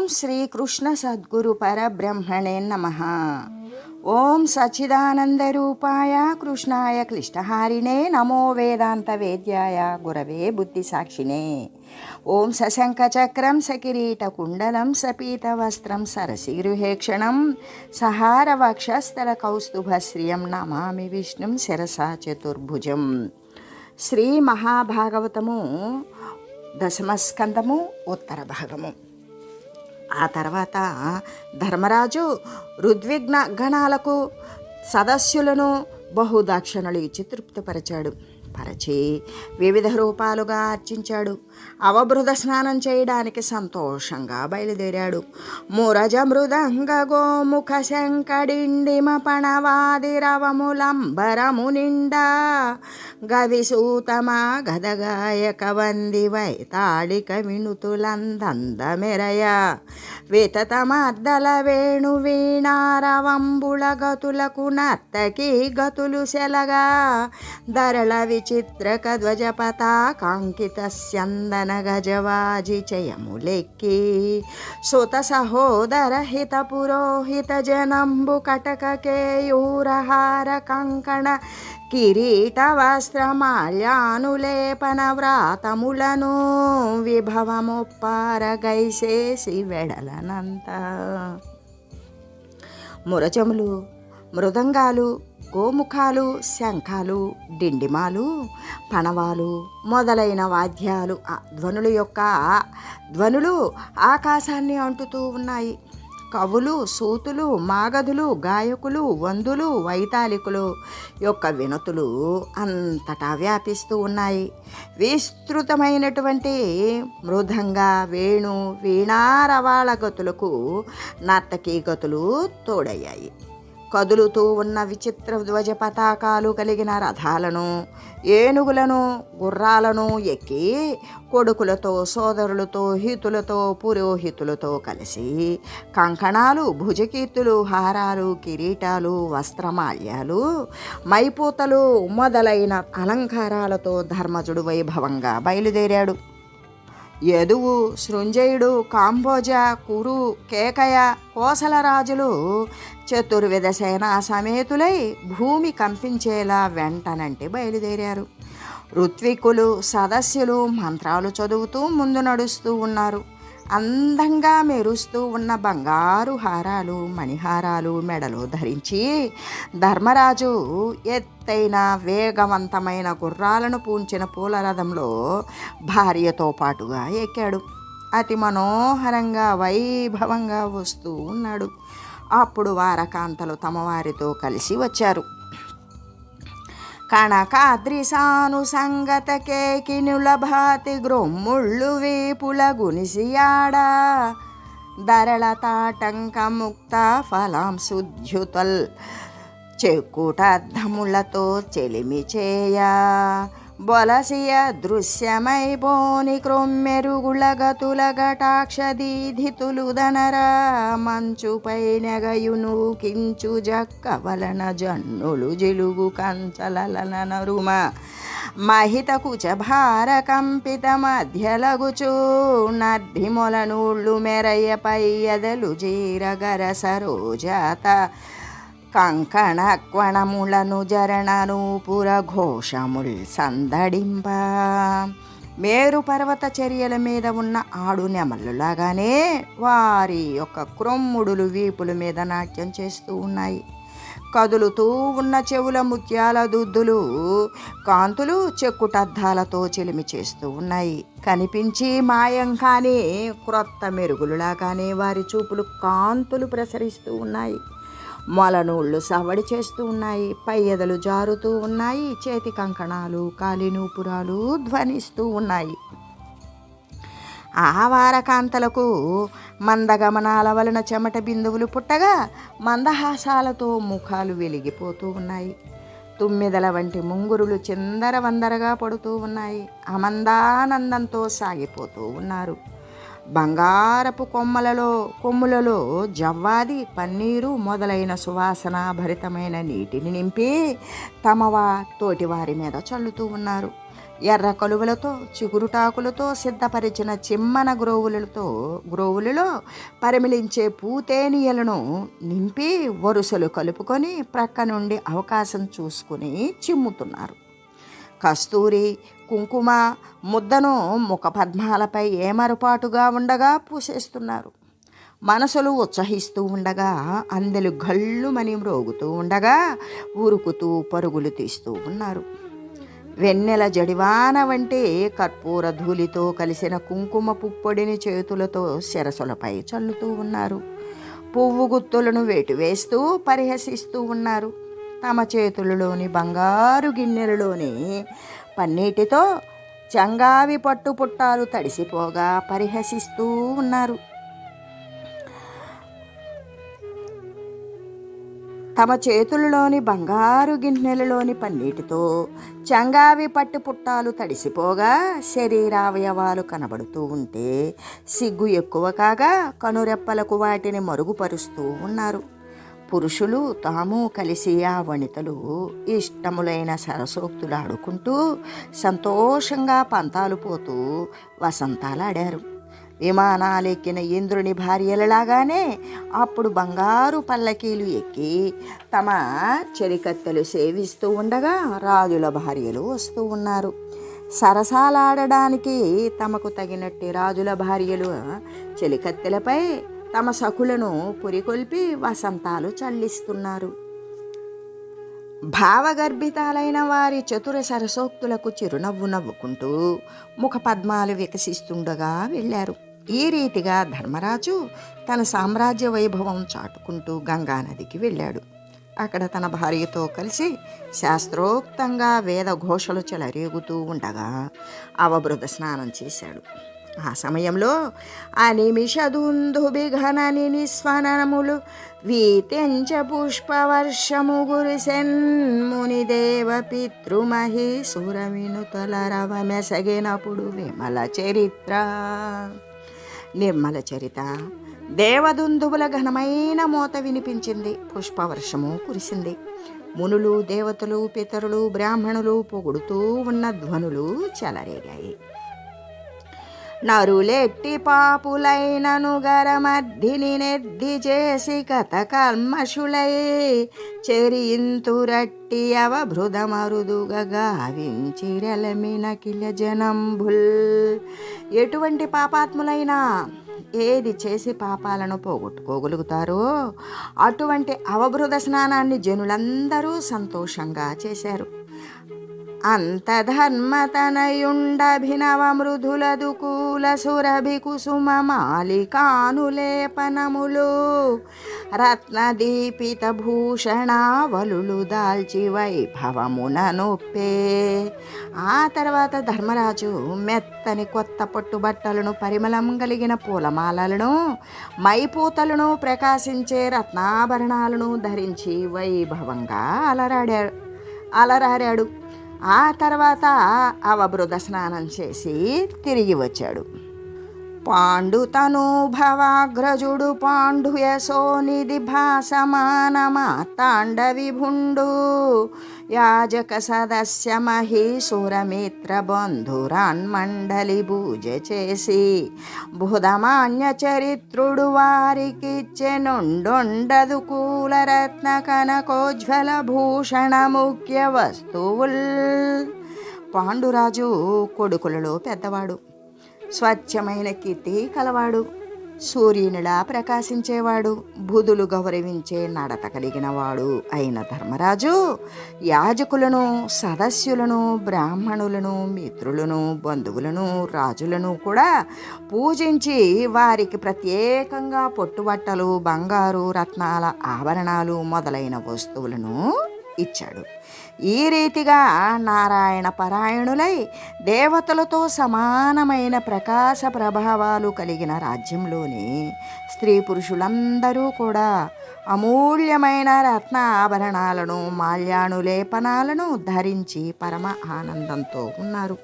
ఓం శ్రీకృష్ణ సద్గురు పరబ్రహ్మణే నమః. ఓం సచ్చిదానందరూపాయ కృష్ణాయ క్లిష్టహారిణే నమో వేదాంత వేద్యాయ గురవే బుద్ధిసాక్షిణే. ఓం సశంఖచక్రం సకిరీటకుండలం సపీతవస్త్రం సరసిగృహేక్షణం సహారవక్షస్థల కౌస్తుభశ్రియం నమామి విష్ణుం శిరసా చతుర్భుజం. శ్రీ మహాభాగవతము దశమస్కందము ఉత్తర భాగము. ఆ తర్వాత ధర్మరాజు ఋద్విగ్న గణాలకు సదస్యులను బహుదాక్షిణలు ఇచ్చి తృప్తిపరిచాడు. పరచి వివిధ రూపాలుగా అర్చించాడు. అవబృధ స్నానం చేయడానికి సంతోషంగా బయలుదేరాడు. మురజ మృదంగ గోముఖ శంకడిండిమ పణవాదిరవములంబరము నిండా గవిసూతమా గదగాయక వంది వైతాళిక వినుతులందందమెరయ వితతమద్దల వేణు వీణారవంబుళ గతులకు నర్తకి గతులు సెలగా ధరళ విచిత్రక ధ్వజ పతాకాంకిత స్యందన గజవాజి చయములెక్కి సుత సహోదర హిత పురోహిత జనంబు కటక కేయూరహార కంకణ కిరీట వస్త్రమాల్యానులేపన వ్రాతములను విభవముప్పారగైసేసి వెడలనంత. మురజములు, మృదంగాలు, గోముఖాలు, శంఖాలు, డిండిమాలు, పణవాలు మొదలైన వాద్యాలు ధ్వనులు ఆకాశాన్ని అంటుతూ ఉన్నాయి. కవులు, సూతులు, మాగధులు, గాయకులు, వందులు, వైతాళికులు యొక్క వినతులు అంతటా వ్యాపిస్తూ ఉన్నాయి. విస్తృతమైనటువంటి మృదంగ, వేణు, వీణారవాళ గతులకు నర్తకీ గతులు తోడయ్యాయి. కదులుతూ ఉన్న విచిత్ర ధ్వజ పతాకాలు కలిగిన రథాలను, ఏనుగులను, గుర్రాలను ఎక్కి కొడుకులతో, సోదరులతో, హితులతో, పురోహితులతో కలిసి కంకణాలు, భుజకీర్తులు, హారాలు, కిరీటాలు, వస్త్రమాల్యాలు, మైపూతలు మొదలైన అలంకారాలతో ధర్మజుడు వైభవంగా బయలుదేరాడు. యదువు, సృంజయుడు, కాంబోజ, కురు, కేకయ, కోసల రాజులు చతుర్విధ సేనా సమేతులై భూమి కంపించేలా వెంటనంటే బయలుదేరారు. ఋత్వికులు, సదస్యులు మంత్రాలు చదువుతూ ముందు నడుస్తూ ఉన్నారు. అందంగా మెరుస్తూ ఉన్న బంగారు హారాలు, మణిహారాలు మెడలో ధరించి ధర్మరాజు ఎత్తైన వేగవంతమైన గుర్రాలను పూంచిన పూలరథంలో భార్యతో పాటుగా ఎక్కాడు. అతి మనోహరంగా వైభవంగా వస్తూ ఉన్నాడు. అప్పుడు వారకాంతలు తమ వారితో కలిసి వచ్చారు. కనకాద్రిసాను సంగత కేకినుల భాతి గ్రొమ్ముళ్ళు వీపుల గునిసియాడ ధరళ తాటంక ముక్త ఫలాం శుద్ధ్యుతల్ చెక్కుటద్దములతో చెలిమి చేయ బొలసియ దృశ్యమై బోని క్రొమ్మెరుగుల గతుల గటాక్షదీధితులు దనరా మంచుపై నెగయును కించు జక్క వలన జన్నులు జిలుగు కంచలన నరుమ మహిత కుచ భార కంపిత మధ్యలగుచు నర్ధిమొలనూళ్ళు మెరయ పయ్యదలు జీరగర సరోజాత కంకణ క్వణములను జరణనూపుర ఘోషముల్ సందడింప మేరు పర్వత చర్యల మీద ఉన్న ఆడు నెమళ్ళులాగానే వారి యొక్క క్రొమ్ముడులు వీపుల మీద నాట్యం చేస్తూ ఉన్నాయి. కదులుతూ ఉన్న చెవుల ముత్యాల దుద్దులు కాంతులు చెక్కుటద్దాలతో చెలిమి చేస్తూ ఉన్నాయి. కనిపించి మాయం కానీ క్రొత్త మెరుగులులాగానే వారి చూపులు కాంతులు ప్రసరిస్తూ ఉన్నాయి. మొలనూళ్ళు సవడి చేస్తూ ఉన్నాయి. పయ్యదలు జారుతూ ఉన్నాయి. చేతి కంకణాలు, కాలినూపురాలు ధ్వనిస్తూ ఉన్నాయి. ఆ వారకాంతలకు మందగమనాల వలన చెమట బిందువులు పుట్టగా మందహాసాలతో ముఖాలు వెలిగిపోతూ ఉన్నాయి. తుమ్మిదల వంటి ముంగురులు చిందరవందరగా పడుతూ ఉన్నాయి. అమందానందంతో సాగిపోతూ ఉన్నారు. బంగారపు కొమ్ములలో జవ్వాది, పన్నీరు మొదలైన సువాసన భరితమైన నీటిని నింపి తోటివారి మీద చల్లుతూ ఉన్నారు. ఎర్ర కలువలతో చిగురుటాకులతో సిద్ధపరిచిన చిమ్మన గ్రోవులలో పరిమళించే పూతేనియలను నింపి వరుసలు కలుపుకొని ప్రక్క నుండి అవకాశం చూసుకుని చిమ్ముతున్నారు. కస్తూరి కుంకుమ ముద్దను ముఖపద్మాలపై ఏమరుపాటుగా ఉండగా పూసేస్తున్నారు. మనసులు ఉత్సహిస్తూ ఉండగా, అందెలు గళ్ళుమని మ్రోగుతూ ఉండగా ఊరుకుతూ పరుగులు తీస్తూ ఉన్నారు. వెన్నెల జడివాన వంటి కర్పూర ధూళితో కలిసిన కుంకుమ పుప్పొడిని చేతులతో శిరసులపై చల్లుతూ ఉన్నారు. పువ్వు గుత్తులను వేటివేస్తూ పరిహసిస్తూ ఉన్నారు. తమ చేతులలోని బంగారు గిన్నెలలోని పన్నీటితో చంగావి పట్టు పుట్టాలు తడిసిపోగా పరిహసిస్తూ ఉన్నారు. తమ చేతులలోని బంగారు గిన్నెలలోని పన్నీటితో చంగావి పట్టు పుట్టాలు తడిసిపోగా శరీరావయవాలు కనబడుతూ ఉంటే సిగ్గు ఎక్కువ కాగా కనురెప్పలకు వాటిని మరుగుపరుస్తూ ఉన్నారు. పురుషులు తాము కలిసి ఆ వనితలు ఇష్టములైన సరసోక్తులు ఆడుకుంటూ సంతోషంగా పంతాలు పోతూ వసంతాలాడారు. విమానాలెక్కిన ఇంద్రుని భార్యలలాగానే అప్పుడు బంగారు పల్లకీలు ఎక్కి తమ చెలికత్తెలు సేవిస్తూ ఉండగా రాజుల భార్యలు వస్తూ ఉన్నారు. సరసాలాడడానికి తమకు తగినట్టి రాజుల భార్యలు చెలికత్తెలపై తమ సఖులను పురికొల్పి వసంతాలు చల్లిస్తున్నారు. భావగర్భితాలైన వారి చతుర సరసోక్తులకు చిరునవ్వు నవ్వుకుంటూ ముఖపద్మాలు వికసిస్తుండగా వెళ్ళారు. ఈ రీతిగా ధర్మరాజు తన సామ్రాజ్య వైభవం చాటుకుంటూ గంగానదికి వెళ్ళాడు. అక్కడ తన భార్యతో కలిసి శాస్త్రోక్తంగా వేద ఘోషలు చెలరేగుతూ ఉండగా అవబృత స్నానం చేశాడు. ఆ సమయంలో అనిమిషదుందుబిఘనని నిస్వనములు వీతెంచ పుష్పవర్షము గురిసెన్ మునిదేవ పితృమహీసుర వినుతల రవ మెసగినప్పుడు నిర్మల చరిత దేవదుందుబుల ఘనమైన మోత వినిపించింది. పుష్పవర్షము కురిసింది. మునులు దేవతలు పితరులు బ్రాహ్మణులు పొగుడుతూ ఉన్న ధ్వనులు చెలరేగాయి. నరులెట్టి పాపులైనను గరమద్దిని నెద్ది చేసి కథ కల్మషులై చెరియింతురట్టి అవభృదమరుదుగా గావించిరెలమిన కిల జనంబుల్. ఎటువంటి పాపాత్ములైనా ఏది చేసి పాపాలను పోగొట్టుకోగలుగుతారో అటువంటి అవభృద స్నానాన్ని జనులందరూ సంతోషంగా చేశారు. అంతధర్మతనయుండభినవ మృదులదుకూల సురభి కుసుమ మాలికానులేపనములు రత్నదీపిత భూషణావలులు దాల్చి వైభవమున నొప్పే. ఆ తర్వాత ధర్మరాజు మెత్తని కొత్త పట్టుబట్టలను, పరిమళం కలిగిన పూలమాలలను, మైపూతలను, ప్రకాశించే రత్నాభరణాలను ధరించి వైభవంగా అలరాడాడు. ఆ తర్వాత అవబృత స్నానం చేసి తిరిగి వచ్చాడు. పాండుతనూభవాగ్రజుడు పాండుయసోనిధి భాసమాన మాతాండవిభుండు యాజక సదస్య మహీసురమిత్ర బంధురాన్మండలి పూజ చేసి బుధమాన్య చరిత్రుడు వారికిచ్చెనుండొండదు కూలరత్న కనకోజ్వల భూషణ ముఖ్య వస్తువుల్. పాండురాజు కొడుకులలో పెద్దవాడు, స్వచ్ఛమైన కీర్తి కలవాడు, సూర్యునిలా ప్రకాశించేవాడు, బుధులు గౌరవించే నడత కలిగినవాడు అయిన ధర్మరాజు యాజకులను, సదస్యులను, బ్రాహ్మణులను, మిత్రులను, బంధువులను, రాజులను కూడా పూజించి వారికి ప్రత్యేకంగా పొట్టుబట్టలు, బంగారు, రత్నాల ఆభరణాలు మొదలైన వస్తువులను ఇచ్చాడు. ఈ రీతిగా నారాయణ పరాయణులై దేవతలతో సమానమైన ప్రకాశ ప్రభావాలు కలిగిన రాజ్యంలోని స్త్రీ పురుషులందరూ కూడా అమూల్యమైన రత్న ఆభరణాలను, మాల్యానులేపనాలను ధరించి పరమ ఆనందంతో ఉన్నారు.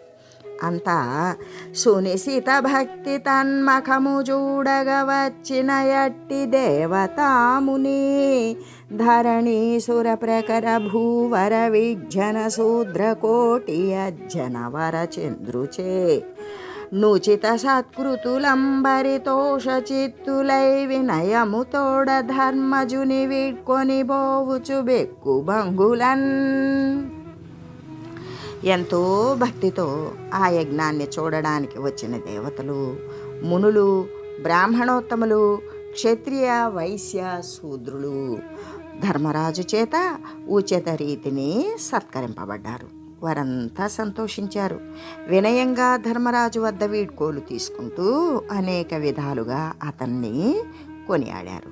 అంతా సునిశిత భక్తి తన్మఖము చూడగ వచ్చిన ఎట్టి దేవతాముని ధరణీసుర ప్రకర భూవర విజ్జన శూద్ర కోటి అజ్జన వర చంద్రుచే నుచిత సత్కృతులంబరితోష చిత్తులై వినయముతోడ ధర్మజుని వీడ్కొని బోవుచు బెక్కు బంగులన్. ఎంతో భక్తితో ఆ యజ్ఞాన్ని చూడడానికి వచ్చిన దేవతలు, మునులు, బ్రాహ్మణోత్తములు, క్షత్రియ, వైశ్య, శూద్రులు ధర్మరాజు చేత ఉచిత రీతిని సత్కరింపబడ్డారు. వారంతా సంతోషించారు. వినయంగా ధర్మరాజు వద్ద వీడ్కోలు తీసుకుంటూ అనేక విధాలుగా అతన్ని కొనియాడారు.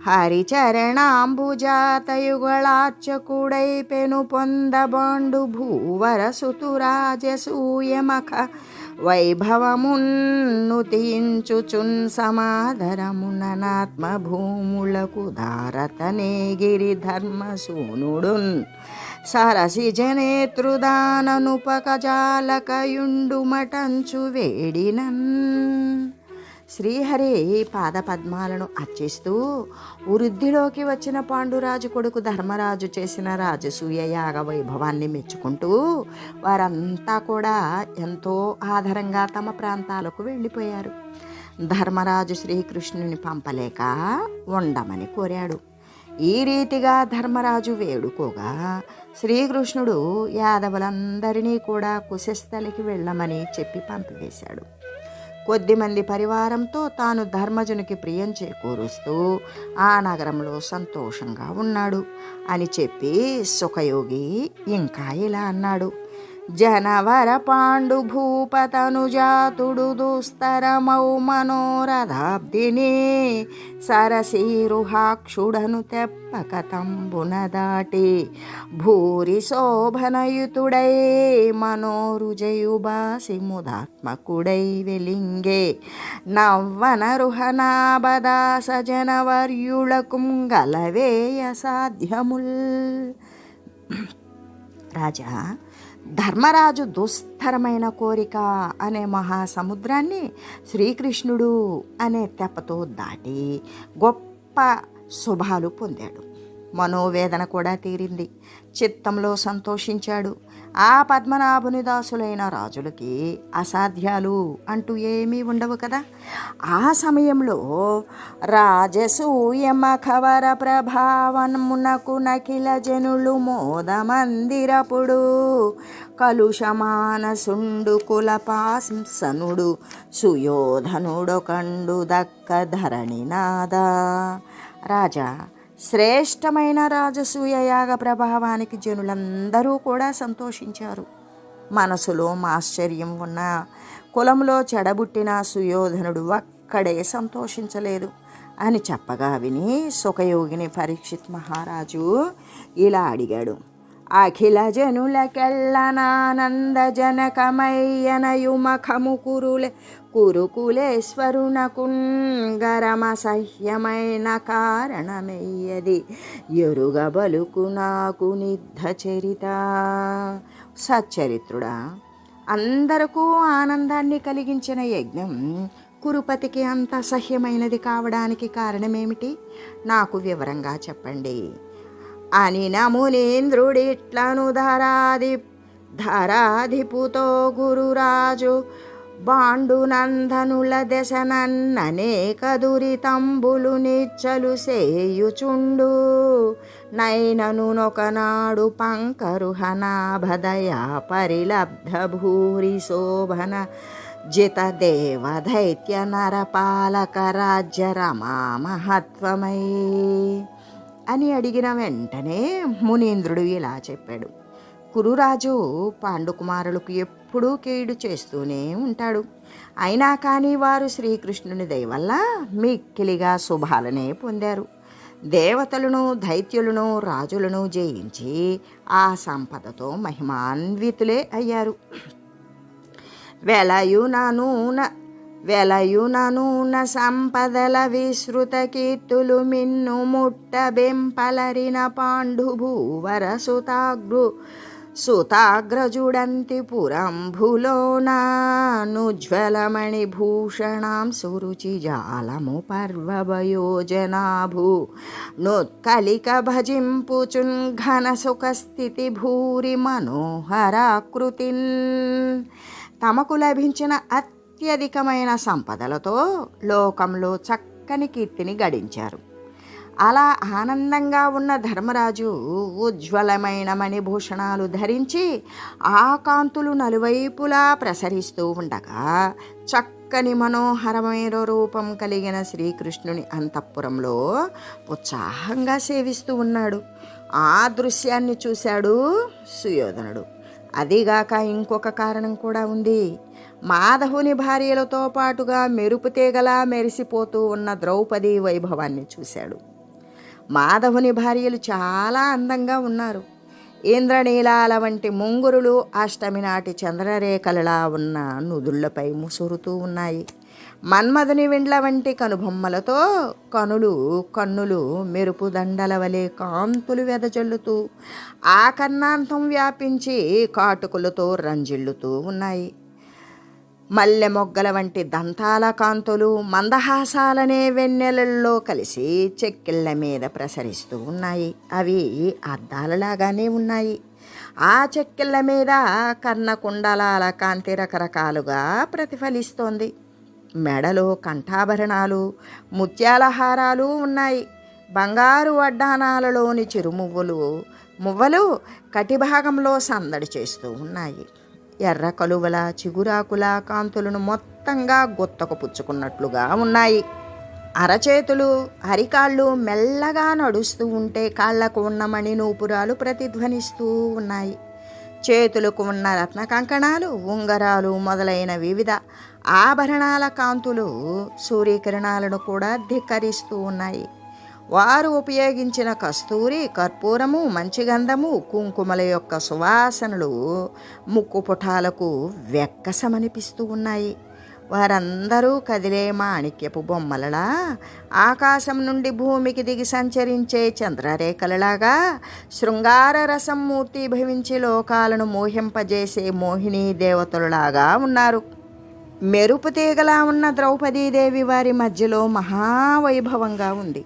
హరిచరణాంబుజాతయుగళార్చకుడై పెను పొందబాండు భూవర సుతురాజసూయమఖ వైభవమున్నుతించుచున్ సమాదరముననాత్మ భూములకు దారతనే గిరి ధర్మసూనుడున్ సరసి జనేతృదాననుపకజాలకయుండు మటంచు వేడినన్. శ్రీహరి పాదపద్మాలను అర్చిస్తూ వృద్ధిలోకి వచ్చిన పాండురాజు కొడుకు ధర్మరాజు చేసిన రాజసూయ యాగ వైభవాన్ని మెచ్చుకుంటూ వారంతా కూడా ఎంతో ఆదరంగా తమ ప్రాంతాలకు వెళ్ళిపోయారు. ధర్మరాజు శ్రీకృష్ణుని పంపలేక ఉండమని కోరాడు. ఈ రీతిగా ధర్మరాజు వేడుకోగా శ్రీకృష్ణుడు యాదవులందరినీ కూడా కుశస్థలికి వెళ్ళమని చెప్పి పంపివేశాడు. కొద్దిమంది పరివారంతో తాను ధర్మజునికి ప్రియం చేకూరుస్తూ ఆ నగరంలో సంతోషంగా ఉన్నాడు అని చెప్పి సుఖయోగి ఇంకా ఇలా అన్నాడు. జనవర పాండు భూపతనుజాతుడు దుస్తరమౌ మనోరథాబ్దిని సరసీరుహాక్షుడను తెప్పక తంబున దాటి భూరి శోభనయుతుడై మనోరుజయుబాసి ముదాత్మకుడై వెలింగే నవ్వన రుహనాబదాస జనవర్యులకు గలవేయ సాధ్యముల్. రాజా, ధర్మరాజు దుస్తరమైన కోరిక అనే మహాసముద్రాన్ని శ్రీకృష్ణుడు అనే తెప్పతో దాటి గొప్ప శుభాలు పొందాడు. మనోవేదన కూడా తీరింది. చిత్తంలో సంతోషించాడు. ఆ పద్మనాభుని దాసులైన రాజులకి అసాధ్యాలు అంటూ ఏమీ ఉండవు కదా. ఆ సమయంలో రాజసూయమఖవర ప్రభావమునకు నకిల జనులు మోదమందిరపుడు కలుషమానసుండు కులపాసనుడు సుయోధనుడొకండు దక్క ధరణినాదా. రాజా, శ్రేష్టమైన రాజసూయ యాగ ప్రభావానికి జనులందరూ కూడా సంతోషించారు. మనసులో ఆశ్చర్యం ఉన్న కులంలో చెడబుట్టిన సుయోధనుడు ఒక్కడే సంతోషించలేదు అని చెప్పగా విని సుఖయోగిని పరీక్షిత్ మహారాజు ఇలా అడిగాడు. అఖిల జనులకెళ్ళనానంద జనకమయ్యనయుమఖము కురుకులేశ్వరునకున్ గరమసహ్యమైన కారణమయ్యది ఎరుగబలుకు నాకు నిద్ధ చరిత. సచ్చరిత్రుడా, అందరకు ఆనందాన్ని కలిగించిన యజ్ఞం కురుపతికి అంత అసహ్యమైనది కావడానికి కారణమేమిటి? నాకు వివరంగా చెప్పండి అని నమునేంద్రుడిట్లను ధరాధిపుతో గురురాజు బాండునందనుల దశనన్ననేక దురితంబులు నిచ్చలు సేయుచుండు నైనను నొకనాడు పంకరుహనాభదయా పరిలబ్ధ భూరి శోభన జిత దేవ దైత్య నరపాలక రాజ్య రమా మహత్వమై అని అడిగిన వెంటనే మునీంద్రుడు ఇలా చెప్పాడు. కురురాజు పాండుకుమారులకు ఎప్పుడూ కీడు చేస్తూనే ఉంటాడు. అయినా కానీ వారు శ్రీకృష్ణుని దయ వల్ల మిక్కిలిగా శుభాలనే పొందారు. దేవతలను, దైత్యులను, రాజులను జయించి ఆ సంపదతో మహిమాన్వితులే అయ్యారు. వెలయునూన సంపదల విశ్రుత కీర్తులు మిన్ను ముట్ట బెంపలరిన పాండు భూవర సుతాగ్రజుడంతి పురంభులోనుజ్వలమణిభూషణాం సురుచిజాలము పర్వభయోజనాభూ నోత్కలిక భజింపుచున్ ఘన సుఖస్థితి భూరి మనోహరాకృతిన్. తమకు లభించిన అత్యధికమైన సంపదలతో లోకంలో చక్కని కీర్తిని గడించారు. అలా ఆనందంగా ఉన్న ధర్మరాజు ఉజ్వలమైన మణిభూషణాలు ధరించి ఆ కాంతులు నలువైపులా ప్రసరిస్తూ ఉండగా చక్కని మనోహరమైన రూపం కలిగిన శ్రీకృష్ణుని అంతఃపురంలో ఉత్సాహంగా సేవిస్తూ ఉన్నాడు. ఆ దృశ్యాన్ని చూశాడు సుయోధనుడు. అదిగాక ఇంకొక కారణం కూడా ఉంది. మాధవుని భార్యలతో పాటుగా మెరుపు తీగలా మెరిసిపోతూ ఉన్న ద్రౌపది వైభవాన్ని చూశాడు. మాధవుని భార్యలు చాలా అందంగా ఉన్నారు. ఇంద్రనీలాల వంటి ముంగురులు అష్టమి నాటి చంద్రరేఖలలా ఉన్న నుదుళ్లపై ముసురుతూ ఉన్నాయి. మన్మధుని విండ్ల వంటి కనుబొమ్మలతో కన్నులు మెరుపు దండల వలె కాంతులు వెదజల్లుతూ ఆకర్ణాంతం వ్యాపించి కాటుకులతో రంజిల్లుతూ ఉన్నాయి. మల్లె మొగ్గల వంటి దంతాల కాంతులు మందహాసాలనే వెన్నెలల్లో కలిసి చెక్కిళ్ళ మీద ప్రసరిస్తూ ఉన్నాయి. అవి అద్దాలలాగానే ఉన్నాయి. ఆ చెక్కిళ్ళ మీద కర్ణకుండలాల కాంతి రకరకాలుగా ప్రతిఫలిస్తోంది. మెడలో కంఠాభరణాలు, ముత్యాల హారాలు ఉన్నాయి. బంగారు వడ్డానాలలోని మువ్వలు కటిభాగంలో సందడి చేస్తూ ఉన్నాయి. ఎర్ర కలువల చిగురాకుల కాంతులను మొత్తంగా గుత్తకు పుచ్చుకున్నట్లుగా ఉన్నాయి. అరచేతులు అరికాళ్ళు మెల్లగా నడుస్తూ ఉంటే కాళ్లకు ఉన్న మణినూపురాలు ప్రతిధ్వనిస్తూ ఉన్నాయి. చేతులకు ఉన్న రత్న కంకణాలు, ఉంగరాలు మొదలైన వివిధ ఆభరణాల కాంతులు సూర్యకిరణాలను కూడా ధిక్కరిస్తూ ఉన్నాయి. వారు ఉపయోగించిన కస్తూరి, కర్పూరము, మంచిగంధము, కుంకుమల యొక్క సువాసనలు ముక్కు పుటాలకు వెక్కసమనిపిస్తూ ఉన్నాయి. వారందరూ కదిలే మాణిక్యపు బొమ్మలలా, ఆకాశం నుండి భూమికి దిగి సంచరించే చంద్రరేఖలలాగా శృంగార రసం మూర్తిభవించి లోకాలను మోహింపజేసే మోహినీ దేవతలులాగా ఉన్నారు. మెరుపు తీగలా ఉన్న ద్రౌపదీదేవి వారి మధ్యలో మహావైభవంగా ఉంది.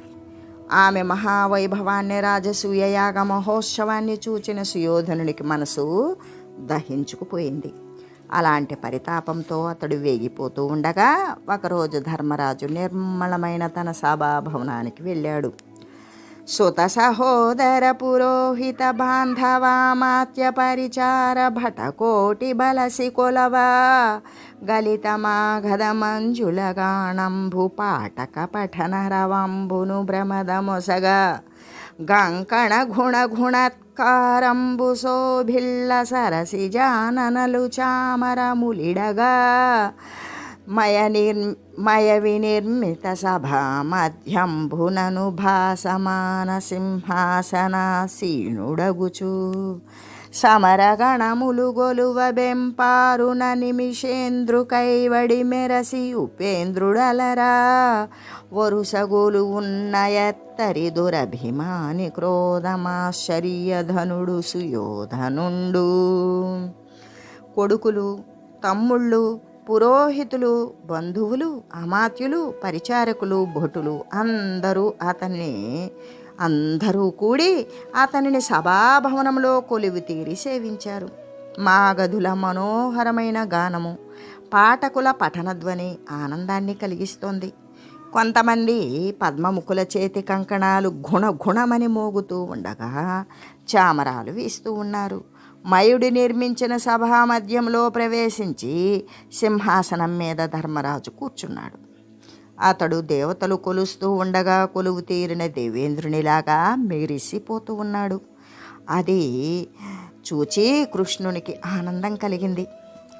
ఆమె మహావైభవాన్ని, రాజసూయ యాగ మహోత్సవాన్ని చూచిన సుయోధనునికి మనసు దహించుకుపోయింది. అలాంటి పరితాపంతో అతడు వేగిపోతూ ఉండగా ఒకరోజు ధర్మరాజు నిర్మలమైన తన సభాభవనానికి వెళ్ళాడు. సుత సహోదర పురోహిత బాంధవామాత్య పరిచార భటకోటి బలసి కొలవా గలితమాఘద మంజులగాణంభు పాటక పఠన రవంబును భ్రమదమొసగా గంకణ గుణగుణత్కారంబు శోభిల్ల సరసి జాననలు చామరములిడగా మయ వినిర్మిత సభా మధ్యంభునను భాసమాన సింహాసనాసీనుడగుచు సమరగణములు గొలువ బెంపారున నిమిషేంద్రు కైవడి మెరసి ఉపేంద్రుడలరా వరుసగోలు ఉన్న ఎత్తరి దురభిమాని క్రోధమాశ్చర్యధనుడు సుయోధనుండు. కొడుకులు, తమ్ముళ్ళు, పురోహితులు, బంధువులు, అమాత్యులు, పరిచారకులు, భటులు అందరూ కూడి అతనిని సభాభవనంలో కొలువు తీరి సేవించారు. మాగధుల మనోహరమైన గానము, పాఠకుల పఠనధ్వని ఆనందాన్ని కలిగిస్తోంది. కొంతమంది పద్మముఖుల చేతి కంకణాలు గుణగుణమని మోగుతూ ఉండగా చామరాలు వీస్తూ ఉన్నారు. మయుడి నిర్మించిన సభా మధ్యంలో ప్రవేశించి సింహాసనం మీద ధర్మరాజు కూర్చున్నాడు. అతడు దేవతలు కొలుస్తూ ఉండగా కొలువు తీరిన దేవేంద్రునిలాగా మెరిసిపోతూ ఉన్నాడు. అది చూచి కృష్ణునికి ఆనందం కలిగింది.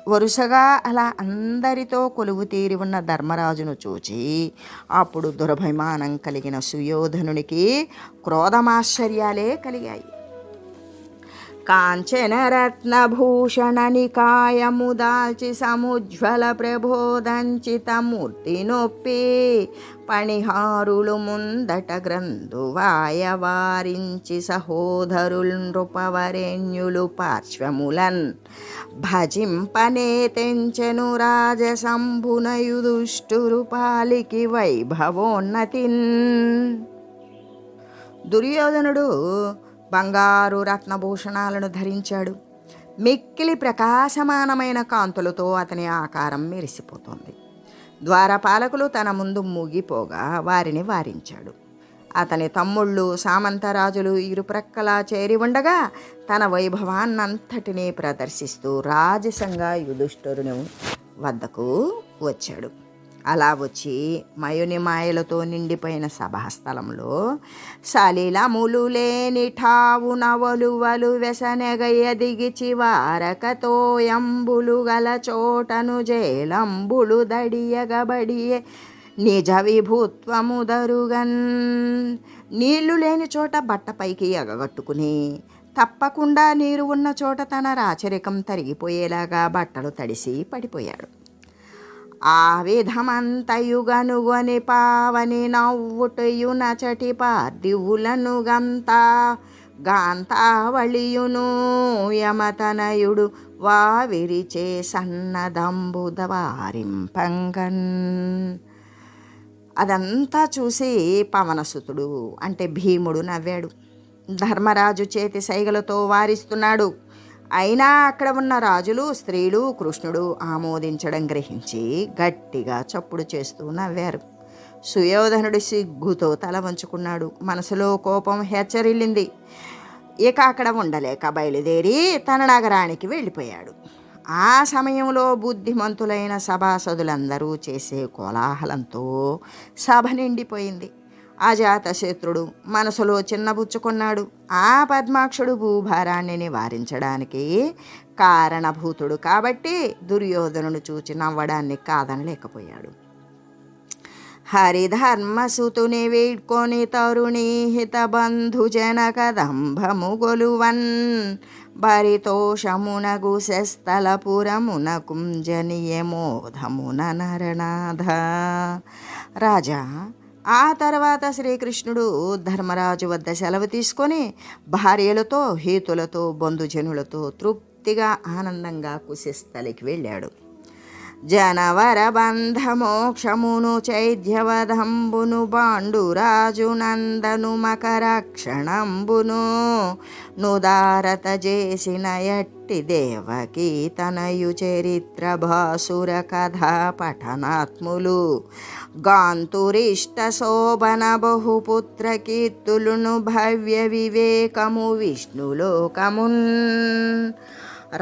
వరుసగా అలా అందరితో కొలువు తీరి ఉన్న ధర్మరాజును చూచి అప్పుడు దురభిమానం కలిగిన సుయోధనునికి క్రోధమాశ్చర్యాలే కలిగాయి. కాంచన రత్నభూషణ నికాయము దాల్చి సముజ్వల ప్రబోధంచితమూర్తి నొప్పి పణిహారులు ముందట గ్రంథు వారించి సహోదరుల్ నృపవరేణ్యులు పార్శ్వములన్ భజింపనే తెంచెను రాజసంభున యుధిష్ఠిరు పాలికి వైభవోన్నతిన్. దుర్యోధనుడు బంగారు రత్నభూషణాలను ధరించాడు. మిక్కిలి ప్రకాశమానమైన కాంతులతో అతని ఆకారం మెరిసిపోతోంది. ద్వారపాలకులు తన ముందు మూగిపోగా వారిని వారించాడు. అతని తమ్ముళ్ళు సామంతరాజులు ఇరుప్రక్కలా చేరి ఉండగా తన వైభవాన్నంతటినీ ప్రదర్శిస్తూ రాజసంగా యుధిష్ఠిరుని వద్దకు వచ్చాడు. అలా వచ్చి మయుని మాయలతో నిండిపోయిన సభాస్థలంలో సలిలములు లేని ఠావు నవలువలు వెసనెగయ దిగిచి వారకతో ఎంబులు గల చోటను జేలంబులు దడియగబడియే నిజ విభుత్వము దరుగన్. నీళ్లు లేని చోట బట్టపైకి ఎగగట్టుకుని తప్పకుండా నీరు ఉన్న చోట తన రాచరికం తరిగిపోయేలాగా బట్టలు తడిసి పడిపోయాడు. ఆ విధమంతయుగనుగొని పావని నవ్వుటయు నచటి పార్థివులను గాంతావళియును యమతనయుడు వావిరిచే సన్నదంబుదవారింపంగన్. అదంతా చూసి పవనసుతుడు అంటే భీముడు నవ్వాడు. ధర్మరాజు చేతి సైగలతో వారిస్తున్నాడు. అయినా అక్కడ ఉన్న రాజులు స్త్రీలు కృష్ణుడు ఆమోదించడం గ్రహించి గట్టిగా చప్పుడు చేస్తూ నవ్వారు. సుయోధనుడు సిగ్గుతో తల వంచుకున్నాడు. మనసులో కోపం హెచ్చరిల్లింది. ఇక అక్కడ ఉండలేక బయలుదేరి తన నగరానికి వెళ్ళిపోయాడు. ఆ సమయంలో బుద్ధిమంతులైన సభాసదులందరూ చేసే కోలాహలంతో సభ నిండిపోయింది. అజాతశత్రుడు మనసులో చిన్నబుచ్చుకున్నాడు. ఆ పద్మాక్షుడు భూభారాన్ని నివారించడానికి కారణభూతుడు కాబట్టి దుర్యోధనుడు చూచి నవ్వడాన్ని కాదనలేకపోయాడు. హరిధర్మసుతుని వీడ్కొని తరుణీ హిత బంధుజనక దంభము గొలువన్ బరితోషమునగు శస్థలపురమున కుంజనియమోధమున నరనాథ. రాజా, ఆ తర్వాత శ్రీకృష్ణుడు ధర్మరాజు వద్ద సెలవు తీసుకొని భార్యలతో హేతులతో బంధుజనులతో తృప్తిగా ఆనందంగా కుశస్థలికి వెళ్ళాడు. జనవర బంధమోక్షమును చైద్యవధంబును బాండురాజు నందను మకరక్షణంబును నుదారత చేసిన ఎట్టి దేవకీ తనయు చరిత్ర భాసుర కథా పఠనాత్ములు గాంతురిష్ట శోభన బహుపుత్ర కీర్తులును భవ్య వివేకము విష్ణులోకమున్.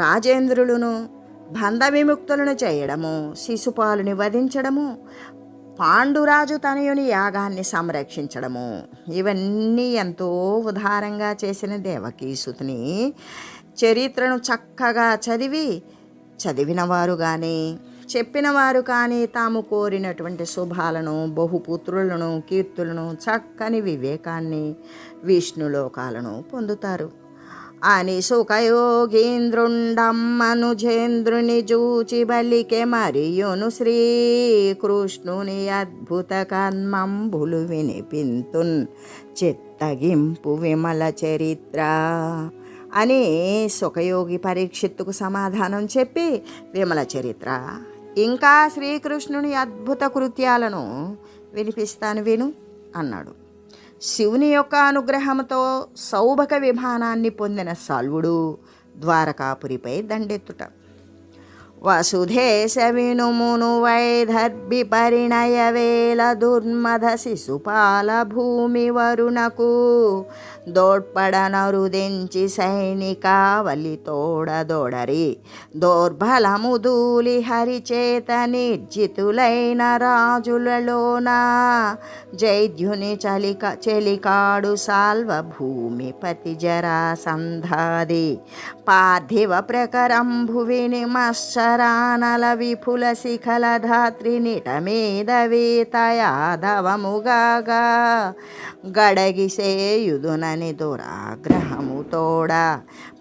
రాజేంద్రులను బంధ విముక్తులను చేయడము, శిశుపాలుని వధించడము, పాండురాజు తనయుని యాగాన్ని సంరక్షించడము, ఇవన్నీ ఎంతో ఉదారంగా చేసిన దేవకీసుతుని చరిత్రను చక్కగా చదివినవారు కానీ చెప్పినవారు కానీ తాము కోరినటువంటి శుభాలను, బహుపుత్రులను, కీర్తులను, చక్కని వివేకాన్ని, విష్ణులోకాలను పొందుతారు అని సుఖయోగీంద్రుండమ్మనుజేంద్రుని జూచి బలికే మరియును శ్రీకృష్ణుని అద్భుత కర్మంబులు వినిపింతున్ చిత్తగింపు విమల చరిత్ర అని సుఖయోగి పరీక్షిత్తుకు సమాధానం చెప్పి విమల చరిత్ర ఇంకా శ్రీకృష్ణుని అద్భుత కృత్యాలను వినిపిస్తాను విను అన్నాడు. శివుని యొక్క అనుగ్రహంతో సౌభక విమానాన్ని పొందిన సాల్వుడు ద్వారకాపురిపై దండెత్తుట. వసుధేశ వినుమును వైదర్భి పరిణయ వేల దుర్మధ శిశుపాల భూమి వరుణకు దోడ్పడనరుదించి సైనికావలి తోడదోడరి దౌర్బలము దూలి హరిచేత నిర్జితులైన రాజులలోన జైద్యుని చెలికాడు సాల్వ భూమి పతి జరాసంధాది పార్థివ ప్రకరంభు విని మత్స అంతరానల విపుల శిఖల ధాత్రి నిటమేదవేత యాదవముగాగా గడగిసేయుదునని దురాగ్రహముతోడ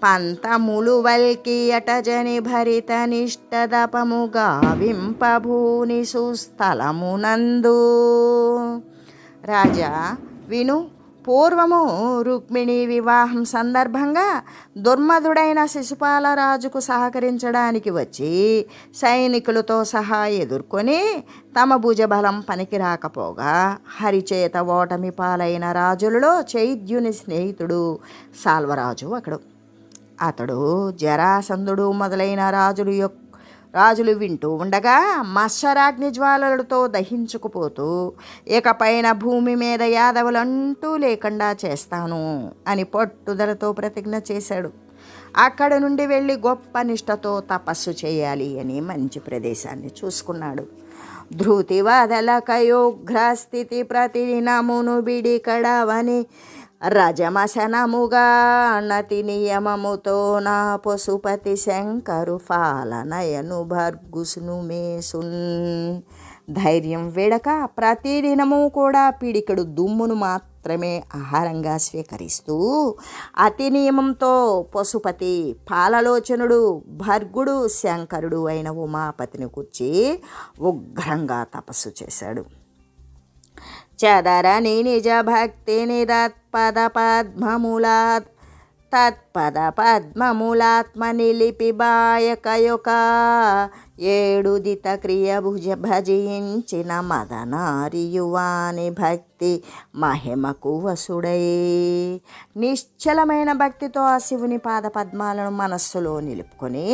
పంతములు వల్కి అటజని భరిత నిష్టదపముగా వింపభూని సుస్థలమునందు. రాజా విను, పూర్వము రుక్మిణి వివాహం సందర్భంగా దుర్మధుడైన శిశుపాలరాజుకు సహకరించడానికి వచ్చి సైనికులతో సహా ఎదుర్కొని తమ భుజబలం పనికి రాకపోగా హరిచేత ఓటమి పాలైన రాజులలో చైద్యుని స్నేహితుడు సాల్వరాజు ఒకడు. అతడు జరాసంధుడు మొదలైన రాజులు వింటూ ఉండగా మత్సరాగ్ని జ్వాలలతో దహించుకుపోతూ ఇకపైన భూమి మీద యాదవులంటూ లేకుండా చేస్తాను అని పట్టుదలతో ప్రతిజ్ఞ చేశాడు. అక్కడి నుండి వెళ్ళి గొప్ప నిష్టతో తపస్సు చేయాలి అని మంచి ప్రదేశాన్ని చూసుకున్నాడు. ధృతి వదలకయోగ్రస్థితి ప్రతిదినమును బిడికడవని రజమశనముగా నతి నియమముతో నా పశుపతి శంకరు ఫాలనయను భర్గుసును మేసున్. ధైర్యం విడక ప్రతిదినము కూడా పిడికెడు దుమ్మును మాత్రమే ఆహారంగా స్వీకరిస్తూ అతి నియమంతో పశుపతి పాలలోచనుడు భర్గుడు శంకరుడు అయిన ఉమాపతిని కూర్చి ఉగ్రంగా తపస్సు చేశాడు. చదరని నిజ భక్తిని తత్పద పద్మములాత్మ నిలిపి బాయకయొక ఏడుదిత క్రియ భజించిన మదనారియువాని భక్తి మహిమకు వసుడై నిశ్చలమైన భక్తితో ఆ శివుని పాద పద్మాలను మనస్సులో నిలుపుకొని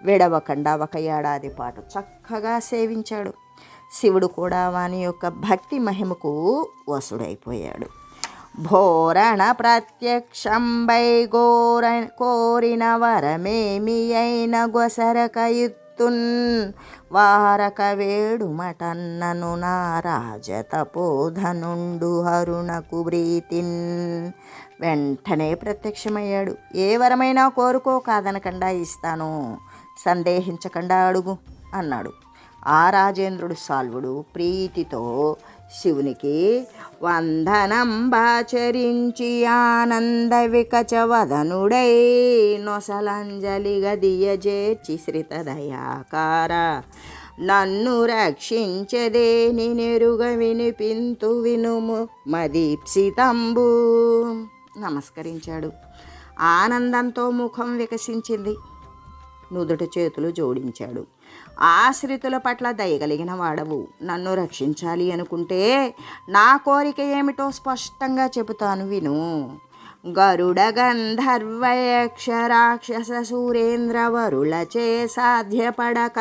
విడవకుండా 1 ఏడాది పాటు చక్కగా సేవించాడు. శివుడు కూడా వాని యొక్క భక్తి మహిమకు వసుడైపోయాడు. భోరణ ప్రత్యక్షంబై కోరిన వరమేమి అయిన గొసరకయుత్తున్ వారక వేడుమటన్నను నా రాజతపోధనుండు హరుణకు ప్రీతిన్. వెంటనే ప్రత్యక్షమయ్యాడు. ఏ వరమైనా కోరుకో, కాదనకుండా ఇస్తాను, సందేహించకుండా అడుగు అన్నాడు. ఆ రాజేంద్రుడు సాల్వుడు ప్రీతితో శివునికి వందనంబాచరించి ఆనంద వికచవదనుడై నొసలంజలి గదియజేర్చి శ్రితదయాకార నన్ను రక్షించదేని నెరుగ వినిపింతు వినుము మదీప్సితంబు. నమస్కరించాడు. ఆనందంతో ముఖం వికసించింది. నుదుట చేతులు జోడించాడు. ఆశ్రితుల పట్ల దయగలిగిన వాడవు, నన్ను రక్షించాలి అనుకుంటే నా కోరిక ఏమిటో స్పష్టంగా చెబుతాను విను. గరుడ గంధర్వ యక్ష రాక్షస సురేంద్ర వరులచే సాధ్యపడక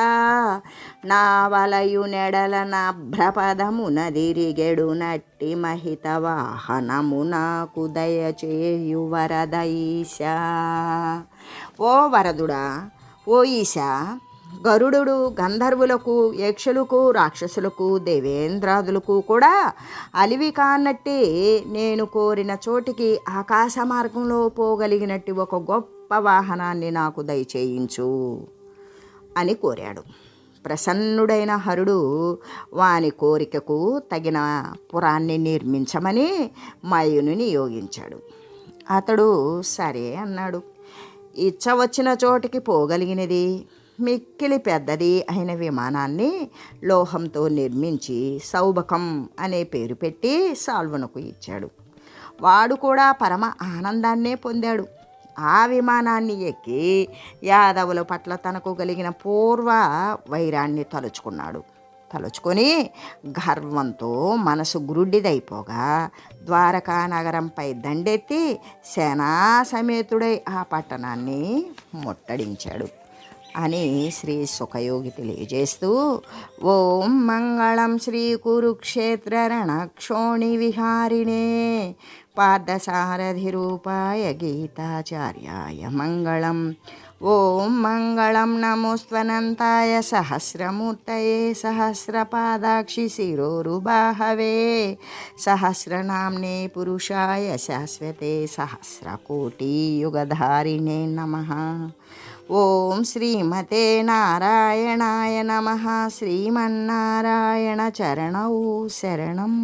నా వలయు నెడల నభ్రపదమునదిరిగెడు నట్టి మహిత వాహనము నాకు దయచేయు వరదైశా. ఓ వరదుడా, ఓ ఈశా, గరుడు గంధర్వులకు, యక్షులకు, రాక్షసులకు, దేవేంద్రాదులకు కూడా అలివి కానట్టి నేను కోరిన చోటికి ఆకాశ మార్గంలో పోగలిగినట్టు ఒక గొప్ప వాహనాన్ని నాకు దయచేయించు అని కోరాడు. ప్రసన్నుడైన హరుడు వాని కోరికకు తగిన పురాన్ని నిర్మించమని మయుని నియోగించాడు. అతడు సరే అన్నాడు. ఇచ్చ వచ్చిన చోటికి పోగలిగినది మిక్కిలి పెద్దది అయిన విమానాన్ని లోహంతో నిర్మించి సౌబకం అనే పేరు పెట్టి సాల్వునకు ఇచ్చాడు. వాడు కూడా పరమ ఆనందాన్నే పొందాడు. ఆ విమానాన్ని ఎక్కి యాదవుల పట్ల తనకు కలిగిన పూర్వ వైరాన్ని తలుచుకొని గర్వంతో మనసు గురుడిదైపోగా ద్వారకా నగరంపై దండెత్తి సేనా సమేతుడై ఆ పట్టణాన్ని ముట్టడించాడు అని శ్రీ సుఖయోగి తెలియజేస్తూ, ఓం మంగళం శ్రీ కురుక్షేత్ర రణక్షోణి విహారిణే పార్థసారథి రూపాయ గీతాచార్యాయ మంగళం. ఓం మంగళం నమోస్త్వనంతాయ సహస్రమూర్తయే సహస్రపాదాక్షి శిరోరుబాహవే సహస్రనామ్నే పురుషాయ శాశ్వతే సహస్రకోటియుగధారిణే నమః. ఓం శ్రీమతే నారాయణాయ నమః. శ్రీమన్నారాయణ చరణౌ శరణం.